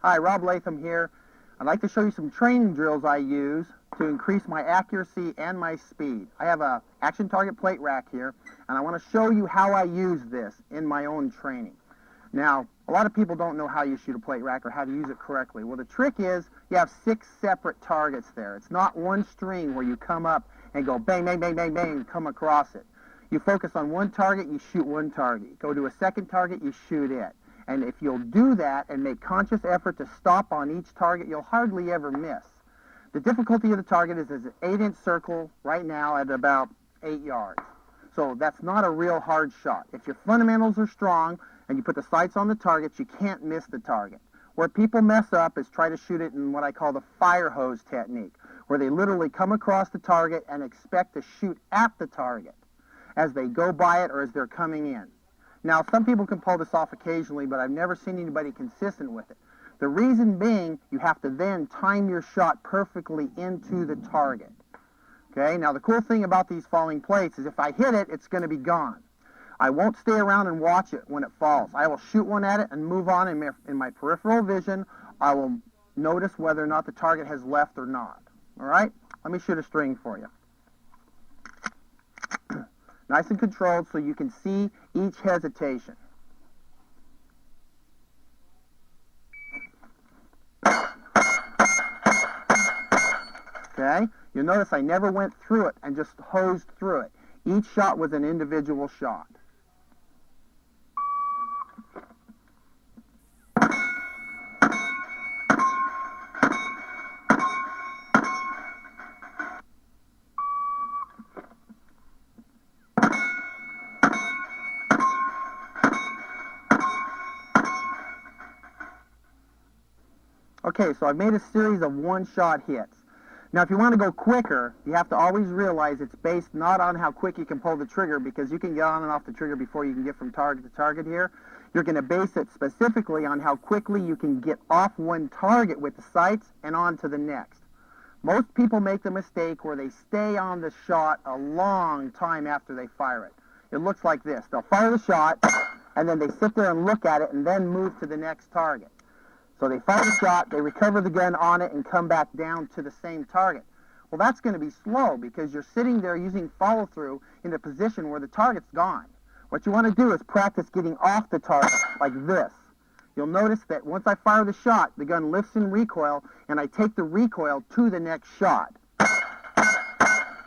Hi, Rob Latham here. I'd like to show you some training drills I use to increase my accuracy and my speed. I have a action target plate rack here, and I want to show you how I use this in my own training. Now, a lot of people don't know how you shoot a plate rack or how to use it correctly. Well, the trick is you have 6 separate targets there. It's not one string where you come up and go bang, bang, bang, bang, bang, and come across it. You focus on one target, you shoot one target. Go to a second target, you shoot it. And if you'll do that and make conscious effort to stop on each target, you'll hardly ever miss. The difficulty of the target is an 8-inch circle right now at about 8 yards. So that's not a real hard shot. If your fundamentals are strong and you put the sights on the targets, you can't miss the target. Where people mess up is try to shoot it in what I call the fire hose technique, where they literally come across the target and expect to shoot at the target as they go by it or as they're coming in. Now, some people can pull this off occasionally, but I've never seen anybody consistent with it. The reason being, you have to then time your shot perfectly into the target. Okay, now the cool thing about these falling plates is if I hit it, it's going to be gone. I won't stay around and watch it when it falls. I will shoot one at it and move on in my peripheral vision. I will notice whether or not the target has left or not. All right, let me shoot a string for you. Nice and controlled so you can see each hesitation. Okay, you'll notice I never went through it and just hosed through it. Each shot was an individual shot. Okay, so I've made a series of one-shot hits. Now, if you want to go quicker, you have to always realize it's based not on how quick you can pull the trigger, because you can get on and off the trigger before you can get from target to target here. You're going to base it specifically on how quickly you can get off one target with the sights and on to the next. Most people make the mistake where they stay on the shot a long time after they fire it. It looks like this. They'll fire the shot, and then they sit there and look at it and then move to the next target. So they fire the shot, they recover the gun on it, and come back down to the same target. Well, that's going to be slow because you're sitting there using follow-through in a position where the target's gone. What you want to do is practice getting off the target like this. You'll notice that once I fire the shot, the gun lifts in recoil, and I take the recoil to the next shot.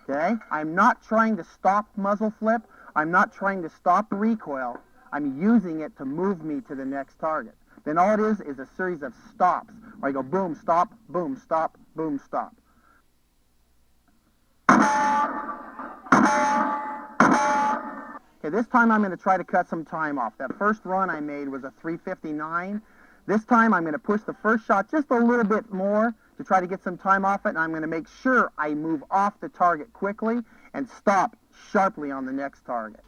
Okay? I'm not trying to stop muzzle flip. I'm not trying to stop the recoil. I'm using it to move me to the next target. Then all it is a series of stops, where I go boom, stop, boom, stop, boom, stop. Okay, this time I'm going to try to cut some time off. That first run I made was a 3:59. This time I'm going to push the first shot just a little bit more to try to get some time off it, and I'm going to make sure I move off the target quickly and stop sharply on the next target.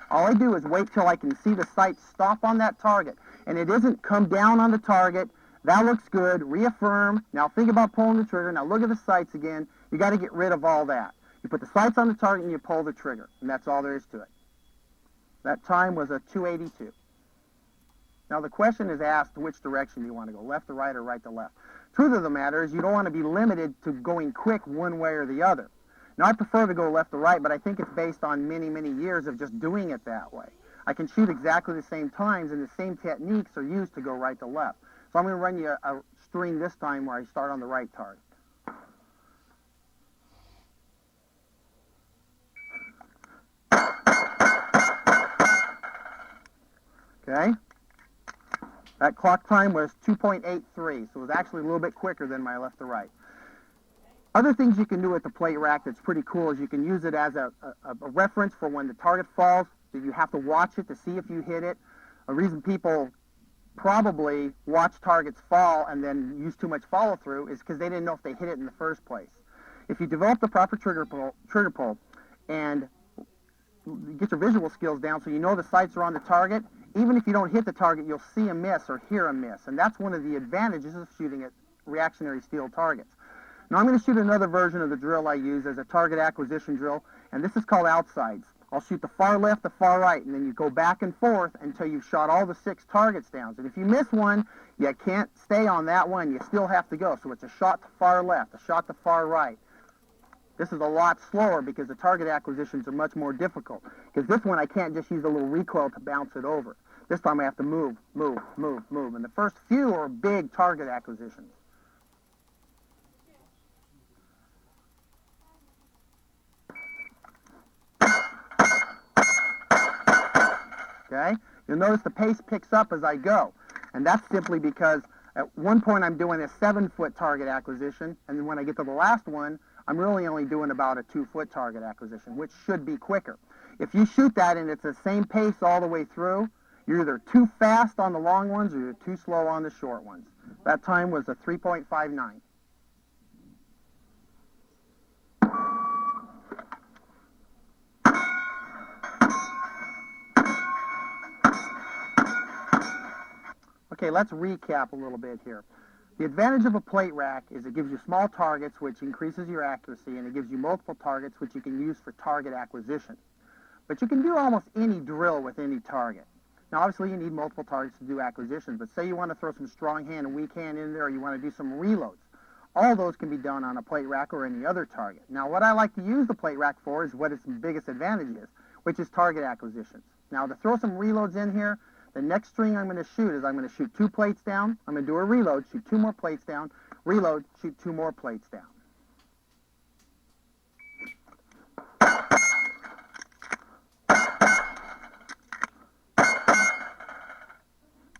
All I do is wait till I can see the sight stop on that target. And it isn't come down on the target, that looks good, reaffirm, now think about pulling the trigger, now look at the sights again. You got to get rid of all that. You put the sights on the target and you pull the trigger, and that's all there is to it. That time was a 2:82. Now the question is asked, which direction do you want to go, left to right or right to left? Truth of the matter is you don't want to be limited to going quick one way or the other. Now, I prefer to go left to right, but I think it's based on many, many years of just doing it that way. I can shoot exactly the same times, and the same techniques are used to go right to left. So I'm going to run you a string this time where I start on the right target. Okay? That clock time was 2.83, so it was actually a little bit quicker than my left to right. Other things you can do with the plate rack that's pretty cool is you can use it as a reference for when the target falls. So you have to watch it to see if you hit it. A reason people probably watch targets fall and then use too much follow-through is because they didn't know if they hit it in the first place. If you develop the proper trigger pull and get your visual skills down so you know the sights are on the target. Even if you don't hit the target, you'll see a miss or hear a miss. And that's one of the advantages of shooting at reactionary steel targets. Now I'm going to shoot another version of the drill I use as a target acquisition drill, and this is called outsides. I'll shoot the far left, the far right, and then you go back and forth until you've shot all the 6 targets down. And if you miss one, you can't stay on that one. You still have to go. So it's a shot to far left, a shot to far right. This is a lot slower because the target acquisitions are much more difficult. Because this one I can't just use a little recoil to bounce it over. This time I have to move, move, move, move. And the first few are big target acquisitions. Okay? You'll notice the pace picks up as I go. And that's simply because at one point I'm doing a 7-foot target acquisition, and then when I get to the last one, I'm really only doing about a 2-foot target acquisition, which should be quicker. If you shoot that and it's the same pace all the way through, you're either too fast on the long ones or you're too slow on the short ones. That time was a 3.59. Okay, let's recap a little bit here. The advantage of a plate rack is it gives you small targets, which increases your accuracy, and it gives you multiple targets, which you can use for target acquisition. But you can do almost any drill with any target. Now, obviously, you need multiple targets to do acquisitions, but say you want to throw some strong hand and weak hand in there, or you want to do some reloads. All those can be done on a plate rack or any other target. Now, what I like to use the plate rack for is what its biggest advantage is, which is target acquisitions. Now, to throw some reloads in here, the next string I'm going to shoot is I'm going to shoot 2 plates down. I'm going to do a reload, shoot 2 more plates down, reload, shoot 2 more plates down.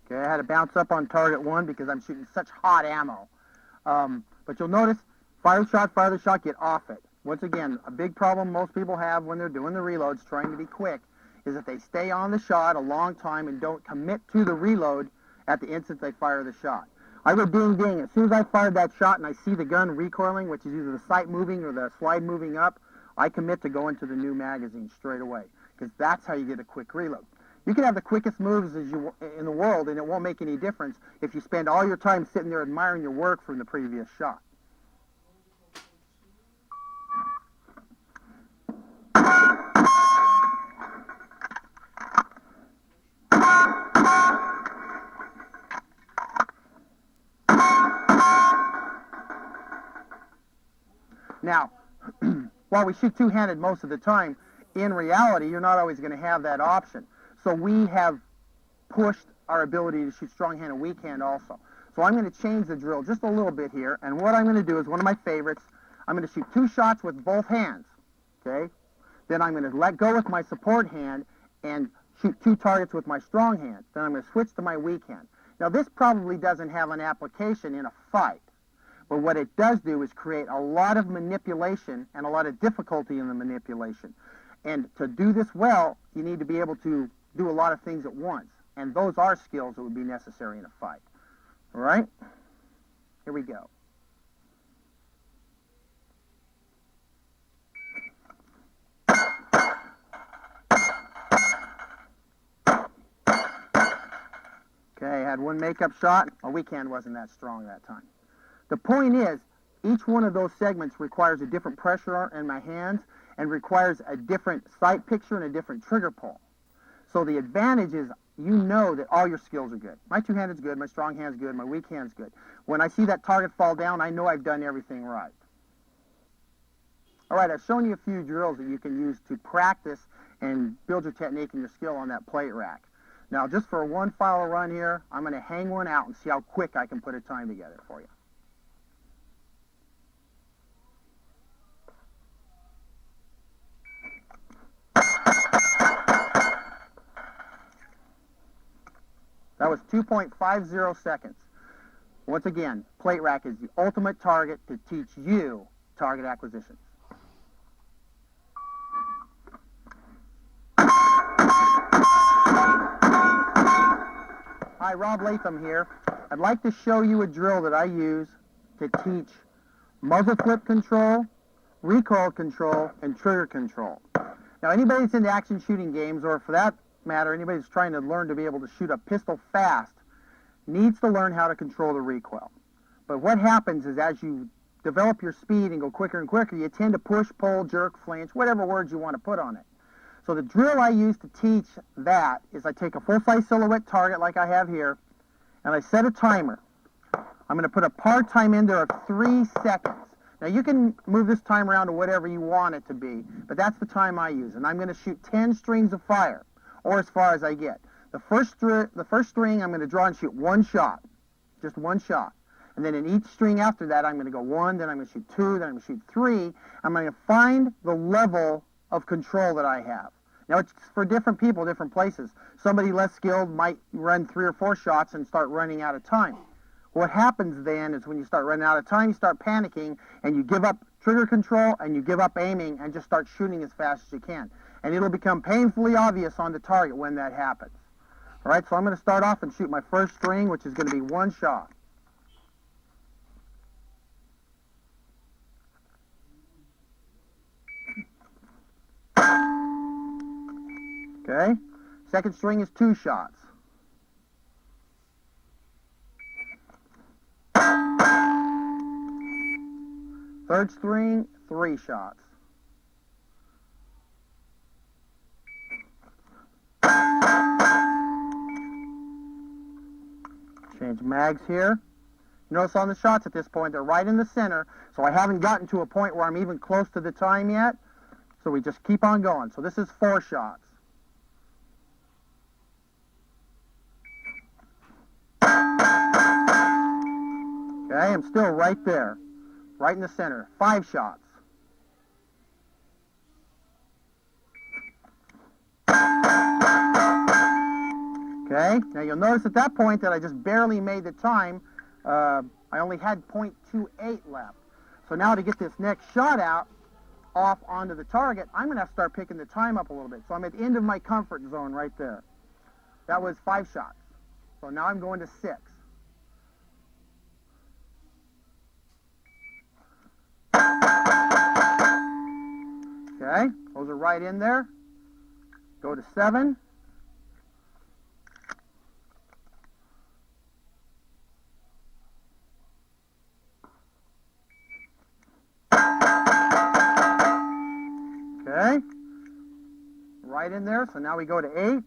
Okay, I had to bounce up on target 1 because I'm shooting such hot ammo. But you'll notice, fire the shot, get off it. Once again, a big problem most people have when they're doing the reloads, trying to be quick, is that they stay on the shot a long time and don't commit to the reload at the instant they fire the shot. I go ding ding. As soon as I fired that shot and I see the gun recoiling, which is either the sight moving or the slide moving up, I commit to going to the new magazine straight away, because that's how you get a quick reload. You can have the quickest moves in the world, and it won't make any difference if you spend all your time sitting there admiring your work from the previous shot. Now, while we shoot two-handed most of the time, in reality, you're not always going to have that option. So we have pushed our ability to shoot strong hand and weak hand also. So I'm going to change the drill just a little bit here, and what I'm going to do is one of my favorites. I'm going to shoot 2 shots with both hands, okay? Then I'm going to let go with my support hand and shoot 2 targets with my strong hand. Then I'm going to switch to my weak hand. Now, this probably doesn't have an application in a fight. But what it does do is create a lot of manipulation and a lot of difficulty in the manipulation. And to do this well, you need to be able to do a lot of things at once. And those are skills that would be necessary in a fight. All right? Here we go. Okay, I had 1 makeup shot. My weak hand wasn't that strong that time. The point is, each one of those segments requires a different pressure in my hands and requires a different sight picture and a different trigger pull. So the advantage is you know that all your skills are good. My two-handed's good, my strong hand's good, my weak hand's good. When I see that target fall down, I know I've done everything right. All right, I've shown you a few drills that you can use to practice and build your technique and your skill on that plate rack. Now, just for one final run here, I'm going to hang one out and see how quick I can put a time together for you. That was 2.50 seconds. Once again, plate rack is the ultimate target to teach you target acquisitions. Hi, Rob Latham here. I'd like to show you a drill that I use to teach muzzle flip control, recoil control, and trigger control. Now, anybody that's into action shooting games, or for that matter, anybody that's trying to learn to be able to shoot a pistol fast, needs to learn how to control the recoil. But what happens is as you develop your speed and go quicker and quicker, you tend to push, pull, jerk, flinch, whatever words you want to put on it. So the drill I use to teach that is I take a full-size silhouette target like I have here, and I set a timer. I'm going to put a par time in there of 3 seconds. Now you can move this time around to whatever you want it to be, but that's the time I use. And I'm going to shoot 10 strings of fire, or as far as I get. The first string I'm going to draw and shoot 1 shot, just 1 shot. And then in each string after that, I'm going to go 1, then I'm going to shoot 2, then I'm going to shoot 3. I'm going to find the level of control that I have. Now, it's for different people, different places. Somebody less skilled might run 3 or 4 shots and start running out of time. What happens then is when you start running out of time, you start panicking, and you give up trigger control, and you give up aiming, and just start shooting as fast as you can. And it'll become painfully obvious on the target when that happens. All right, so I'm going to start off and shoot my first string, which is going to be 1 shot. Okay, second string is 2 shots. Third string, 3 shots. Change mags here. Notice on the shots at this point, they're right in the center, so I haven't gotten to a point where I'm even close to the time yet, so we just keep on going. So this is 4 shots. Okay, I'm still right there, right in the center. 5 shots. Okay, now you'll notice at that point that I just barely made the time. I only had .28 left. So now to get this next shot out, off onto the target, I'm going to have to start picking the time up a little bit. So I'm at the end of my comfort zone right there. That was 5 shots. So now I'm going to 6. Okay, those are right in there. Go to 7. Okay, right in there. So now we go to 8.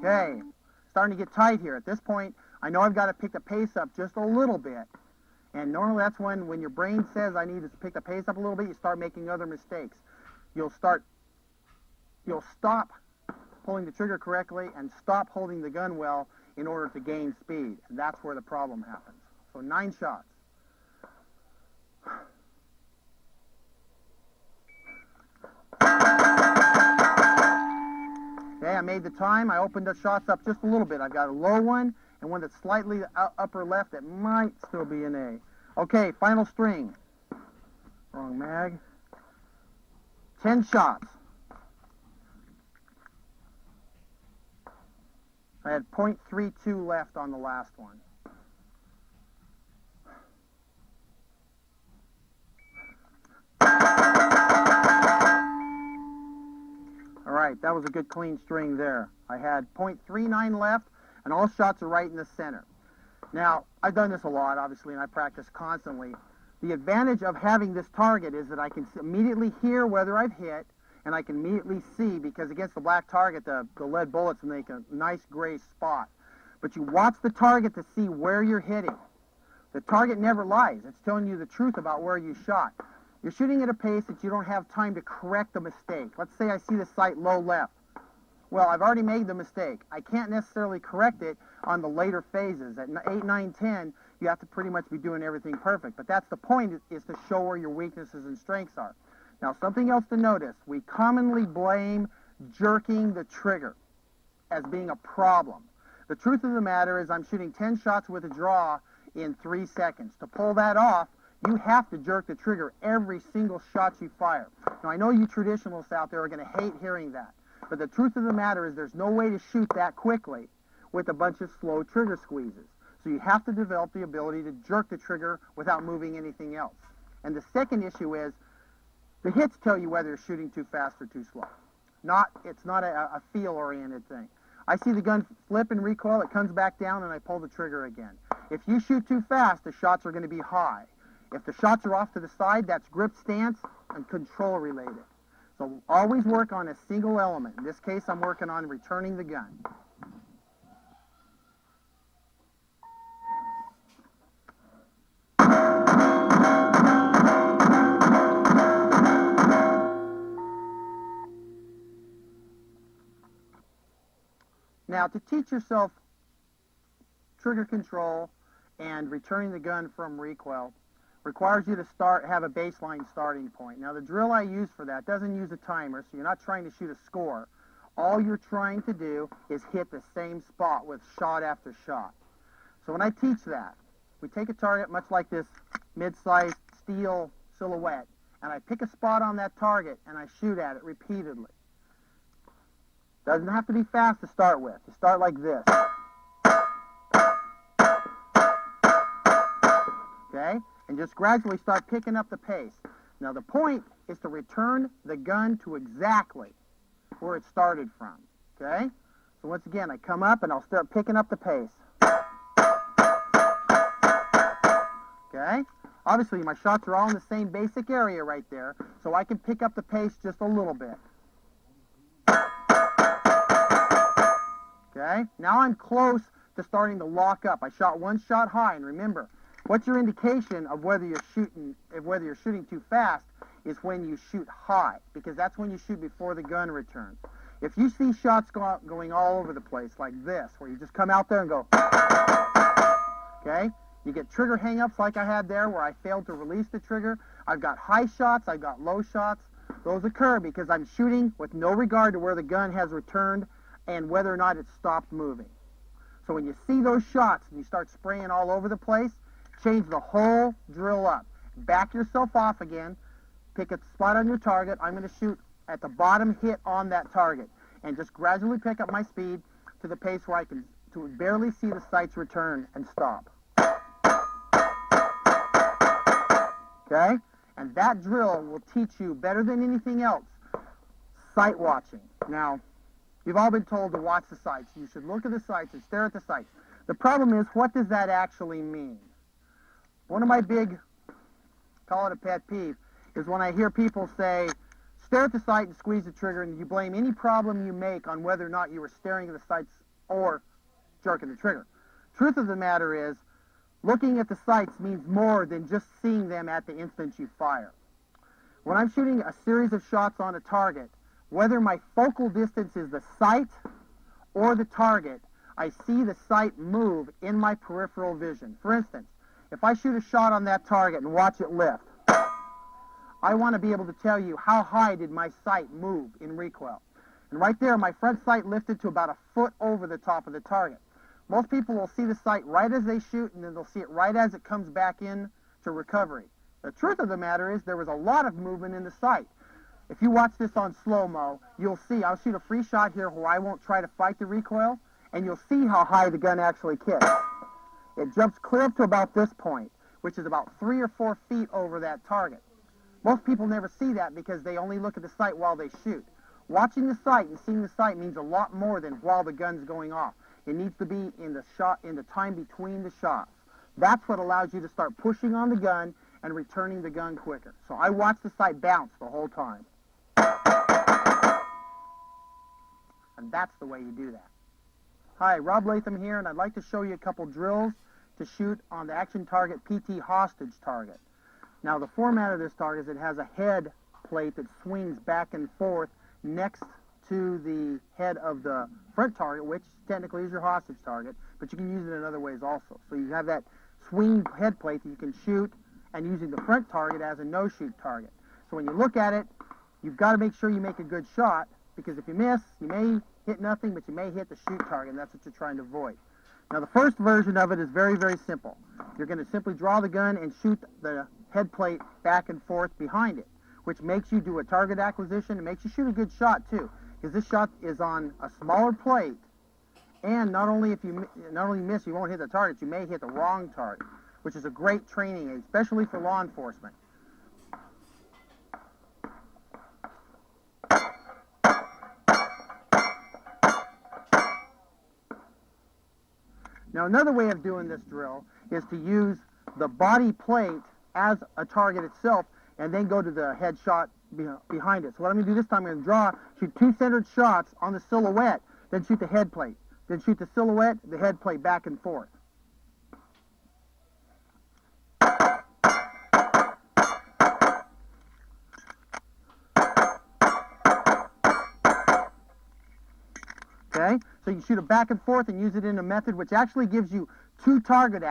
Okay, starting to get tight here. At this point, I know I've got to pick the pace up just a little bit. And normally that's when your brain says I need to pick the pace up a little bit, you start making other mistakes. You'll stop pulling the trigger correctly and stop holding the gun well in order to gain speed. And that's where the problem happens. So 9 shots. Okay, I made the time. I opened the shots up just a little bit. I've got a low one and one that's slightly upper left that might still be an A. Okay, final string. Wrong mag. 10 shots. I had .32 left on the last one. All right, that was a good clean string there. I had .39 left, and all shots are right in the center. Now, I've done this a lot, obviously, and I practice constantly. The advantage of having this target is that I can immediately hear whether I've hit, and I can immediately see, because against the black target, the lead bullets make a nice gray spot. But you watch the target to see where you're hitting. The target never lies. It's telling you the truth about where you shot. You're shooting at a pace that you don't have time to correct the mistake. Let's say I see the sight low left. Well, I've already made the mistake. I can't necessarily correct it on the later phases. At 8, 9, 10, you have to pretty much be doing everything perfect. But that's the point, is to show where your weaknesses and strengths are. Now, something else to notice. We commonly blame jerking the trigger as being a problem. The truth of the matter is I'm shooting 10 shots with a draw in 3 seconds. To pull that off, you have to jerk the trigger every single shot you fire. Now, I know you traditionalists out there are going to hate hearing that. But the truth of the matter is there's no way to shoot that quickly with a bunch of slow trigger squeezes. So you have to develop the ability to jerk the trigger without moving anything else. And the second issue is the hits tell you whether you're shooting too fast or too slow. It's not a feel-oriented thing. I see the gun flip and recoil, it comes back down, and I pull the trigger again. If you shoot too fast, the shots are going to be high. If the shots are off to the side, that's grip stance and control related. So always work on a single element. In this case, I'm working on returning the gun. Now, to teach yourself trigger control and returning the gun from recoil requires you to have a baseline starting point. Now, the drill I use for that doesn't use a timer, so you're not trying to shoot a score. All you're trying to do is hit the same spot with shot after shot. So when I teach that, we take a target much like this mid-sized steel silhouette, and I pick a spot on that target and I shoot at it repeatedly. Doesn't have to be fast to start with. You start like this. Okay? And just gradually start picking up the pace. Now the point is to return the gun to exactly where it started from. Okay? So once again, I come up and I'll start picking up the pace. Okay? Obviously my shots are all in the same basic area right there, so I can pick up the pace just a little bit. Okay? Now I'm close to starting to lock up. I shot one shot high, and remember, what's your indication of whether you're shooting too fast is when you shoot high, because that's when you shoot before the gun returns. If you see shots going all over the place like this, where you just come out there and go, okay? You get trigger hang-ups like I had there where I failed to release the trigger. I've got high shots, I've got low shots. Those occur because I'm shooting with no regard to where the gun has returned and whether or not it stopped moving. So when you see those shots and you start spraying all over the place, change the whole drill up. Back yourself off again, pick a spot on your target. I'm going to shoot at the bottom hit on that target and just gradually pick up my speed to the pace where I can barely see the sights return and stop. Okay? And that drill will teach you better than anything else sight watching. Now, you've all been told to watch the sights. You should look at the sights and stare at the sights. The problem is, what does that actually mean? One of my big, call it a pet peeve, is when I hear people say, stare at the sight and squeeze the trigger, and you blame any problem you make on whether or not you were staring at the sights or jerking the trigger. Truth of the matter is, looking at the sights means more than just seeing them at the instant you fire. When I'm shooting a series of shots on a target, whether my focal distance is the sight or the target, I see the sight move in my peripheral vision. For instance, if I shoot a shot on that target and watch it lift, I want to be able to tell you how high did my sight move in recoil. And right there, my front sight lifted to about a foot over the top of the target. Most people will see the sight right as they shoot, and then they'll see it right as it comes back in to recovery. The truth of the matter is there was a lot of movement in the sight. If you watch this on slow-mo, you'll see, I'll shoot a free shot here where I won't try to fight the recoil, and you'll see how high the gun actually kicks. It jumps clear up to about this point, which is about 3 or 4 feet over that target. Most people never see that because they only look at the sight while they shoot. Watching the sight and seeing the sight means a lot more than while the gun's going off. It needs to be in the time between the shots. That's what allows you to start pushing on the gun and returning the gun quicker. So I watch the sight bounce the whole time. And that's the way you do that. Hi, Rob Latham here, and I'd like to show you a couple drills to shoot on the Action Target PT hostage target. Now, the format of this target is it has a head plate that swings back and forth next to the head of the front target, which technically is your hostage target, but you can use it in other ways also. So you have that swing head plate that you can shoot, and using the front target as a no-shoot target. So when you look at it, you've got to make sure you make a good shot, because if you miss, you may hit nothing, but you may hit the shoot target, and that's what you're trying to avoid. Now, the first version of it is very, very simple. You're going to simply draw the gun and shoot the head plate back and forth behind it, which makes you do a target acquisition and makes you shoot a good shot, too. because this shot is on a smaller plate, and not only miss, you won't hit the target, you may hit the wrong target, which is a great training aid, especially for law enforcement. Now, another way of doing this drill is to use the body plate as a target itself and then go to the head shot behind it. So what I'm going to do this time, I'm going to shoot 2 centered shots on the silhouette, then shoot the head plate, then shoot the silhouette, the head plate, back and forth. Okay, so you shoot it back and forth and use it in a method which actually gives you 2 target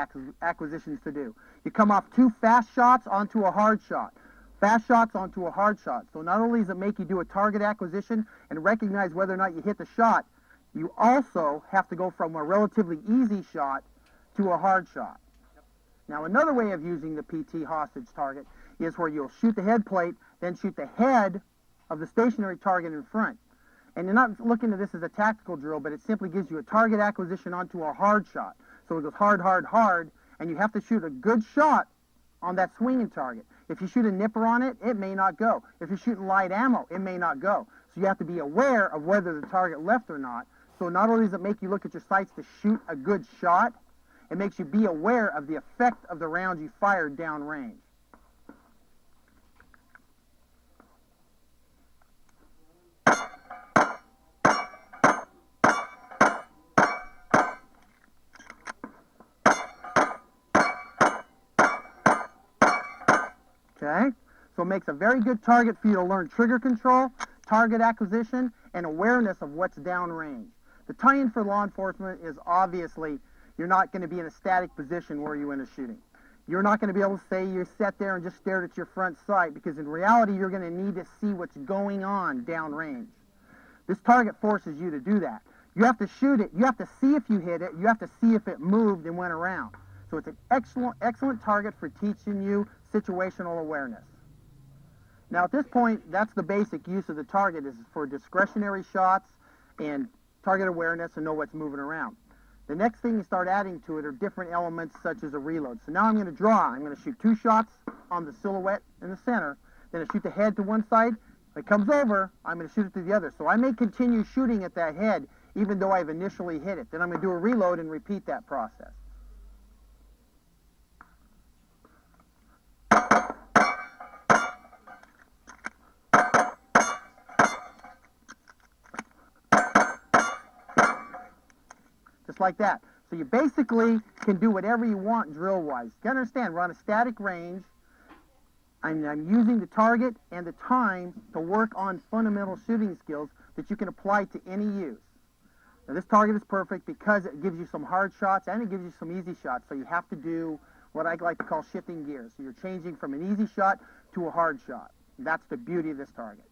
acquisitions to do. You come off 2 fast shots onto a hard shot. Fast shots onto a hard shot. So not only does it make you do a target acquisition and recognize whether or not you hit the shot, you also have to go from a relatively easy shot to a hard shot. Now, another way of using the PT hostage target is where you'll shoot the head plate, then shoot the head of the stationary target in front. And you're not looking at this as a tactical drill, but it simply gives you a target acquisition onto a hard shot. So it goes hard, hard, hard, and you have to shoot a good shot on that swinging target. If you shoot a nipper on it, it may not go. If you're shooting light ammo, it may not go. So you have to be aware of whether the target left or not. So not only does it make you look at your sights to shoot a good shot, it makes you be aware of the effect of the rounds you fired downrange. Okay, so it makes a very good target for you to learn trigger control, target acquisition, and awareness of what's downrange. The tie-in for law enforcement is obviously you're not going to be in a static position where you end a shooting. You're not going to be able to say you sat there and just stared at your front sight, because in reality you're going to need to see what's going on downrange. This target forces you to do that. You have to shoot it. You have to see if you hit it. You have to see if it moved and went around. So it's an excellent target for teaching you situational awareness. Now at this point, that's the basic use of the target, is for discretionary shots and target awareness and know what's moving around. The next thing you start adding to it are different elements such as a reload. So now I'm going to draw. I'm going to shoot 2 shots on the silhouette in the center, then I shoot the head to one side. If it comes over, I'm going to shoot it to the other. So I may continue shooting at that head even though I've initially hit it. Then I'm going to do a reload and repeat that process. Just like that. So you basically can do whatever you want drill-wise. You understand, we're on a static range. I'm using the target and the time to work on fundamental shooting skills that you can apply to any use. Now this target is perfect because it gives you some hard shots and it gives you some easy shots. So you have to do what I like to call shifting gears. So you're changing from an easy shot to a hard shot. That's the beauty of this target.